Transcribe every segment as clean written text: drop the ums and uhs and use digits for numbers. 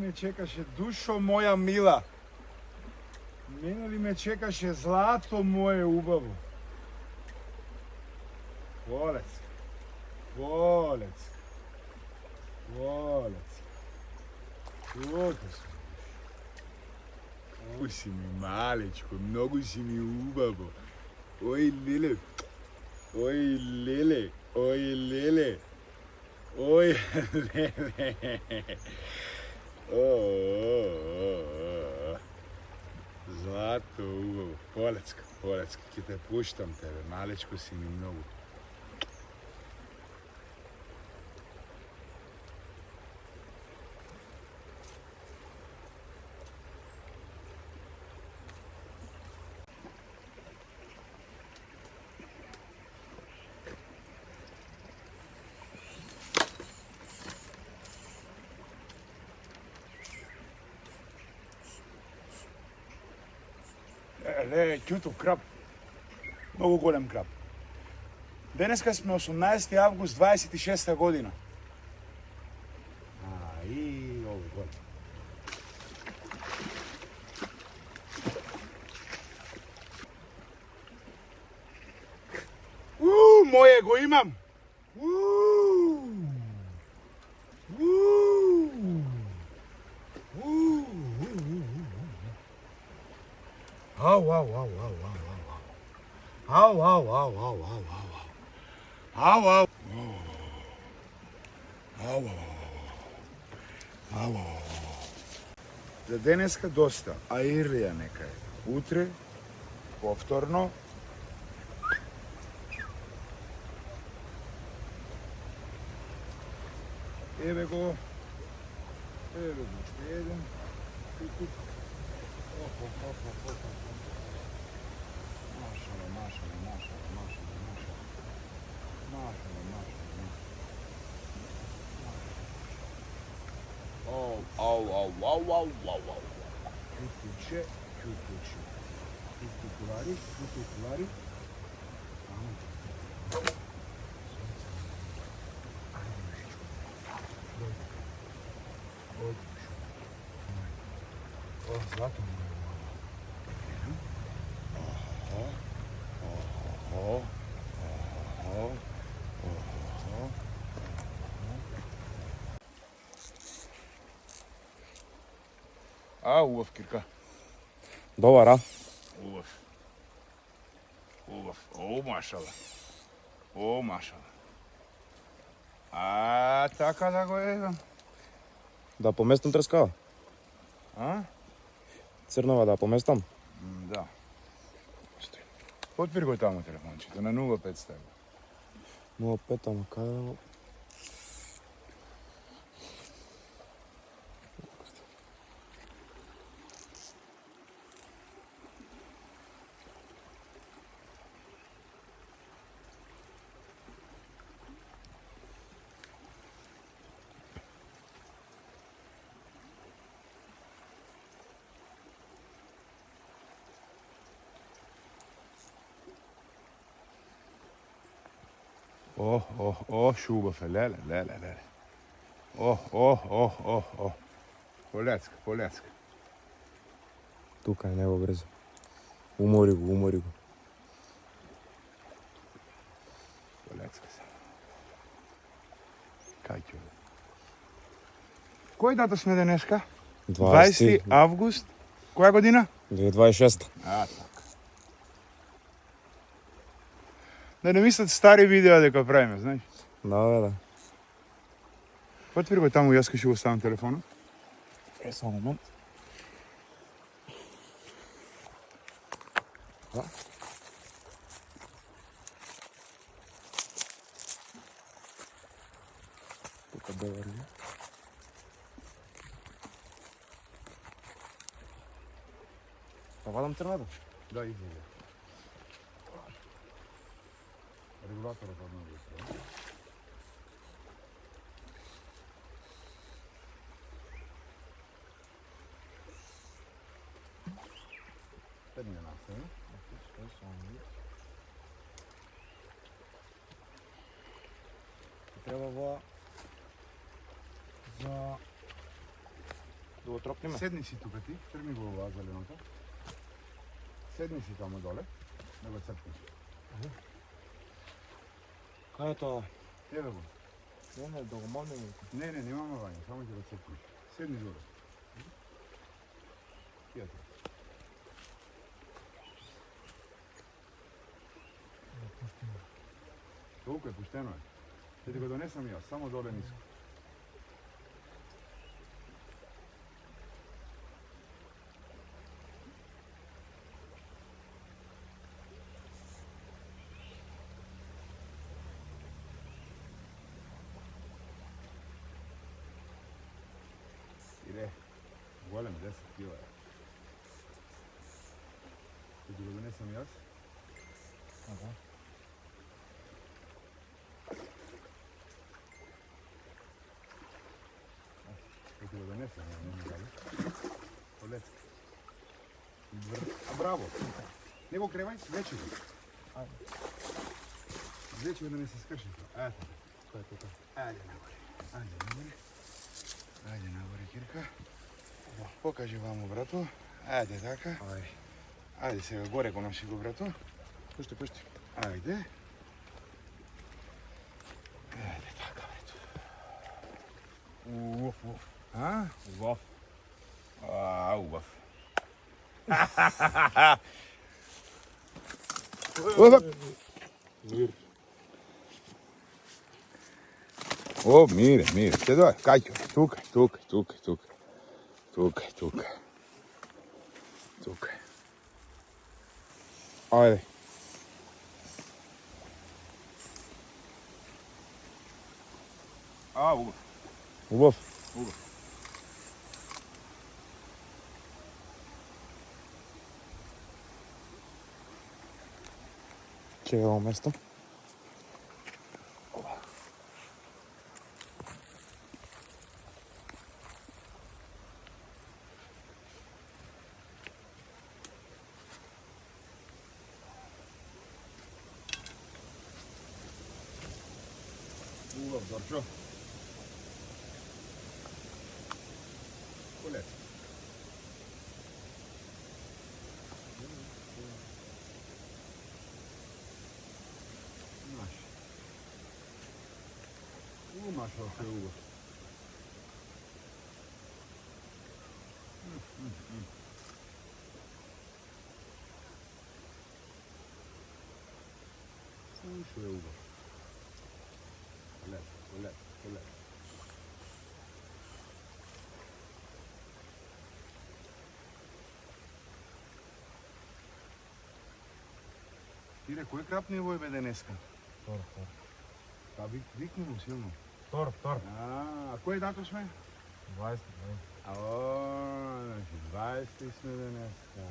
ме чекаше душо моја мила? Мене ли ме чекаше злато мое убаво? Волец, волец, волец. Тука сум. Многу си ми малечко, многу си ми убаво. Ој леле, ој леле, ој леле, ој леле. Злато убаво. Полецка, полецка, ќе те пуштам тебе, малечко си ми многу. Ќутов краб. Многу голем краб. Денеска сме 18 август 26 година. И ово голем. Моје го имам. Ау, ау, ау, ау, ау, ау, ау, ау, ау, ау, ау, ау, ау, ау, ау, ау. За денеска доста, а Ирлија нека е. Утре, повторно. Еве го, уште еден. Машала, машала, машала, машала, машала. Машала, машала, машала. Ау, ау, ау, ау, ау, ау, ау. Кютуче, кютуче. Кютуклари, кютуклари. О, злато моје. Убав кирка. Добар, а? Убав. Убав. О, машала. О, машала. Така да го едам. Да поместам трескава? А? Црнава да поместам? Да. Отвори го таму телефончето на 0500. 05, ама каде да го... Шубав е, леле. Полецка. Тука не го грзе. Умори го. Полецка се. Кај ќе го? Кој дата сме денеска? 20 август. Која година? 2026. Така. Да не мислат стари видеа дека правиме, знаеш? Да. Отвори го таму, јас ќе го ставам телефонот. Само момент. Да. Тука добар ли? Па вадам црната? Да, иди. Регулаторот одново го ставам. Седне настави. Треба во... за... Да го тропниме? Седни си тука ти, тргни го ова зеленото. Седни си тамо доле, да го црпнеш. Кај е тоа? Еве го. Не, да го молим. Не, немаме вања, само ќе го црпнеш. Седни доле. Пијате. Толку е, пуштено е. Ќе ти го донесам јас, само доле ниско. Иде, голем, 10 кила е. Ќе ти го донесам јас. Ага. Ќе ти го донесам, не дали. Полет. А браво. Не го кревај, влечи го. Влечи го да не се скрши. Ето. Кој е тука? Ајде нагоре. Ајде нагоре. Ајде нагоре, Кирка. Покажи ваму, брато. Ајде така. Ај. Ајде сега горе го носи го, брато. Пушти. Ајде. Ајде така, брато. Уф. А? Уф. Убав. Опа. О, мире, ќе дојде, кај ќе, тука. Ајде. Убав. Чеј е ово место? Убав, Дорчо. Полет. Нашao се убав. Ушо е убав. Полет. Тире, кој крапни во бе денеска? Тор. Па викни му силно. Тор. А кој дато сме? 20. Значи 20 сме денеска.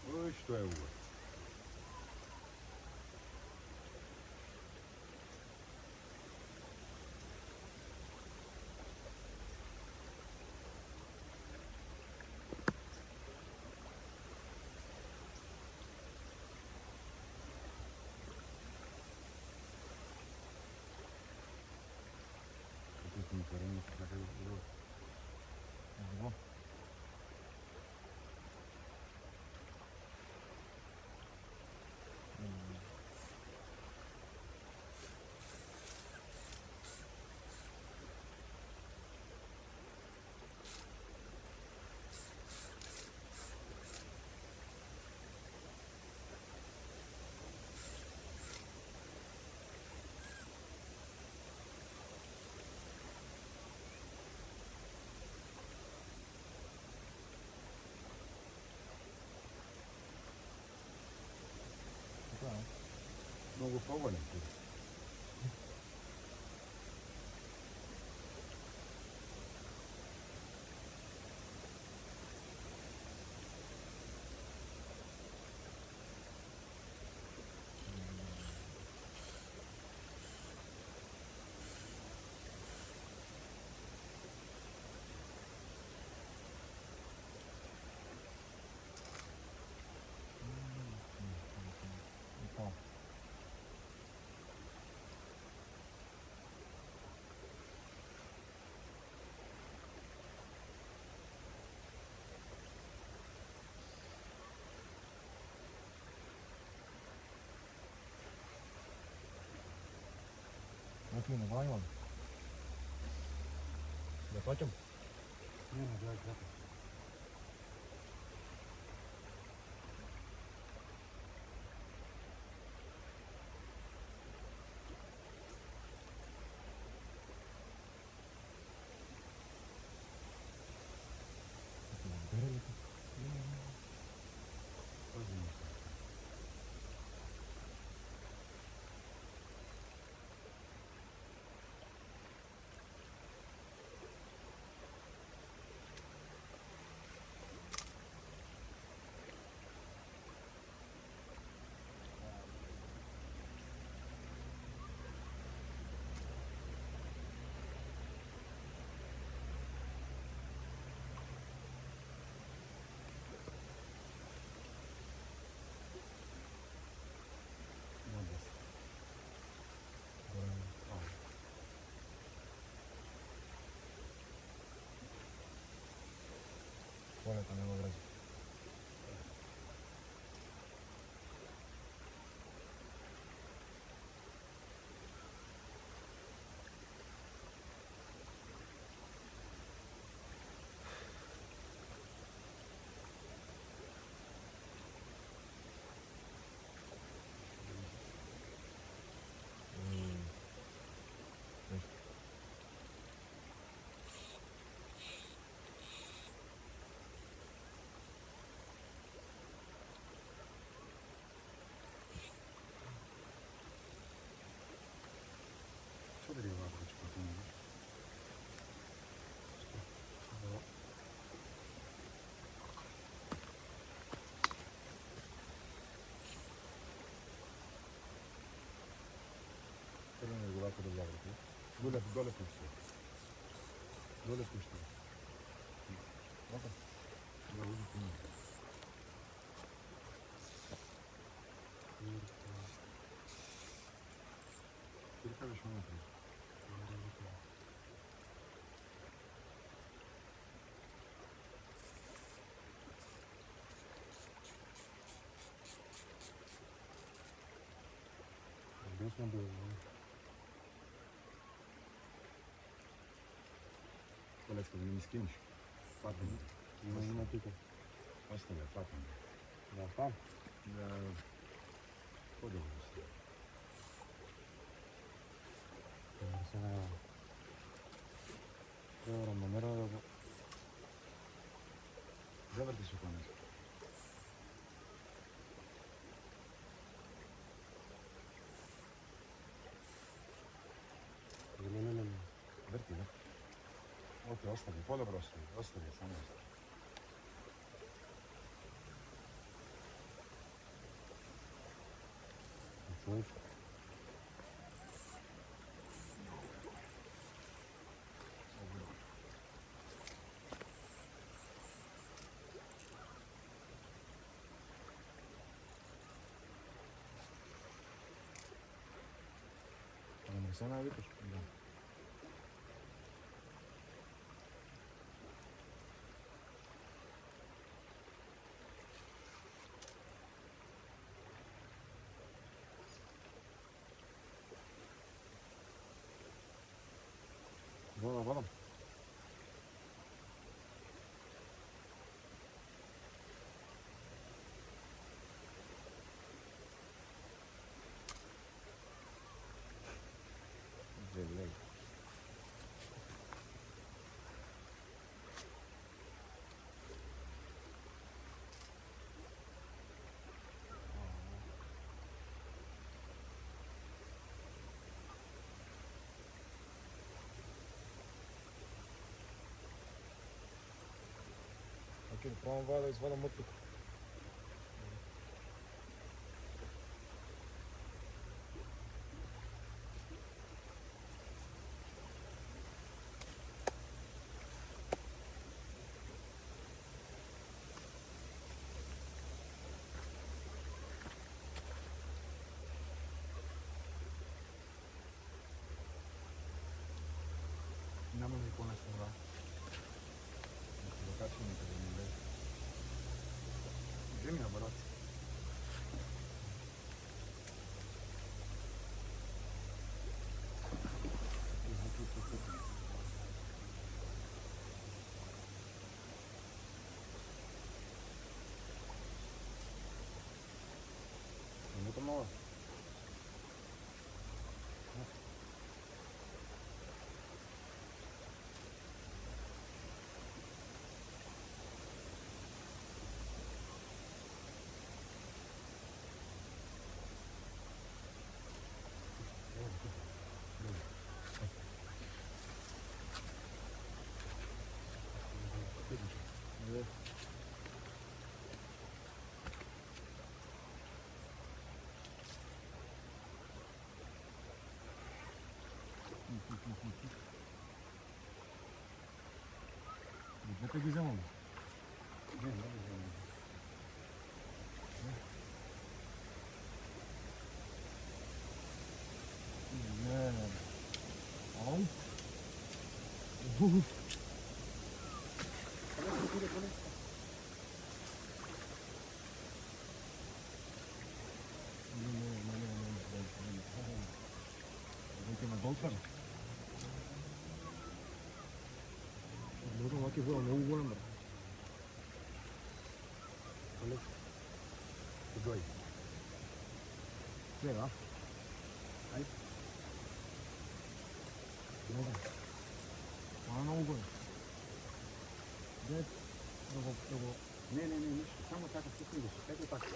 Ој, што е убав. Многу поголем. ти не го имам. Да плаќам? Не, дај крапа. Полето не го врези. Що да дела хочеш по това? Прво не го вака да заграти. Доле пушти. Доле пушти. Вака. Да, узи по него. Ти ли кажеш вътре? Безно было. Колечко, да не ми скинеш. Патен. Има тука. Оставя, патен. Да, там. Да. Ходил да се. Сега трябва намера да го... Завърти се конец. Не. Върти, да. Отре, остави, по-добро остави. Остави, само остави. Чуеш? Не се навикаш? Да. Водам. Желей. Окей, пробвам вода да извадам от тук. Няма ми по-нещо това. Да качим и къде не лезе. Вземи апарат. Те ги земам. Ау. Много голем брат. Дој. Сега. Ај. Много. Много голем. Дед. Много. Не, ништо, само така се кригаш, ето така.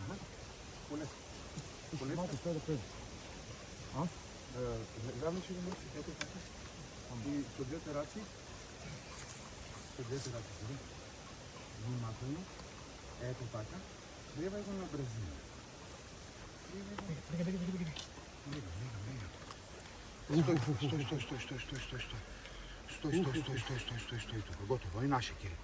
Аха. Полес. Малку стои да педи. А? Гравничи го носи, ето така. И со двете раци. Со двете раци, види. Внимателно. Ето така. Сливај го на брзина. Стој тука, готово, и наше, Кири.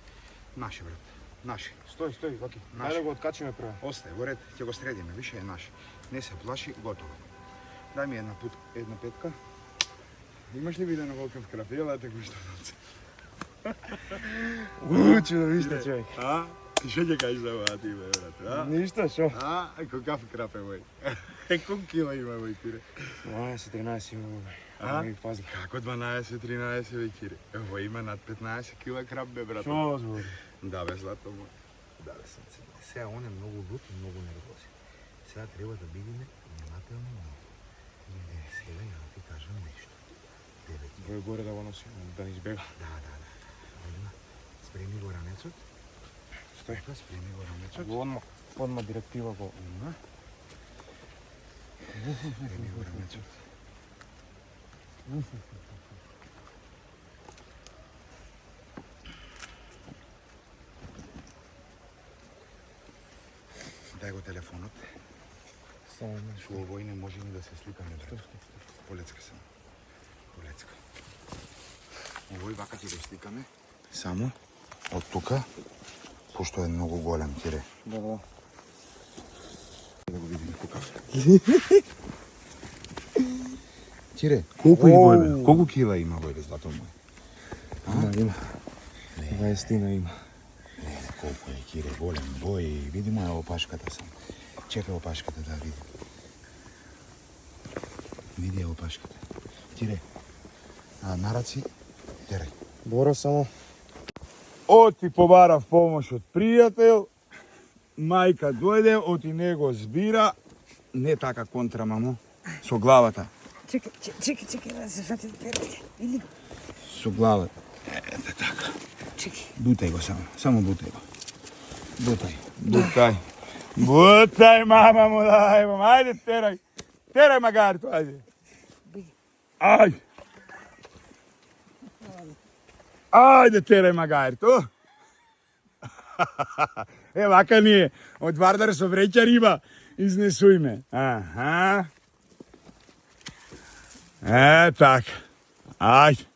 Наше, брат, наше. Стој, Ваки. Наше. Ајде го откачиме прво. Остај, во ред, ќе го средиме, више е наше. Не се плаши, готово. Дај ми една петка. Имаш ли видено колку крав? Ела те гушта ноце. Чудовиште човек. А? Ти што ќе кажеш за ова ти, бе, брат? А? Ништо, шо? А? Какав крав е, мој? Колку кила има, мој, Кире? 12-13 има. А? Ми пазли. Како 12-13, бе, Кире? Ево, има над 15 кила краб, бе, брат. Шо збори? Да, бе, злато мој. Да, бе, срце. Сега он е многу лут и многу нервозен. Сега треба да бидеме внимателни на него. Не, сега ја да ти кажам нешто. Број горе да го носи, да не избега. Да. Одма, спреми го ранецот. Стој. Така, спреми го ранецот. Одма директива го. Одма. Спреми го ранецот. Дај го телефонот. Само Со овој не може ни да се сликаме, брат. Полецка само. Полецка. Овој вака ќе го сликаме. Само од тука, пошто е многу голем, Кире. Да. Да го видиме какав. Кире, колку вој бе? Колку кила има вој, злато мој? Има. 20 има. Не, колку е, Кире, голем бој. Видимо е опашката сам. Чекај опашката да видим. Види ја опашката. Кире, на раци, терај. Боро само. Оти побарав помош од пријател, мајка дојде, оти него збира, не така контра, мамо, со главата. Чекай, да се фати перите. Види го. Со главата. Ете така. Чекай. Бутај го само бутај го. Бутај, мама му, дај, мама, ајде терај. Терај магарто, ајде. Ајде. Ајде, терај магарто. Е, вака ни е. Од Вардар со вреќа риба изнесујме. Аха. Така. Ајде.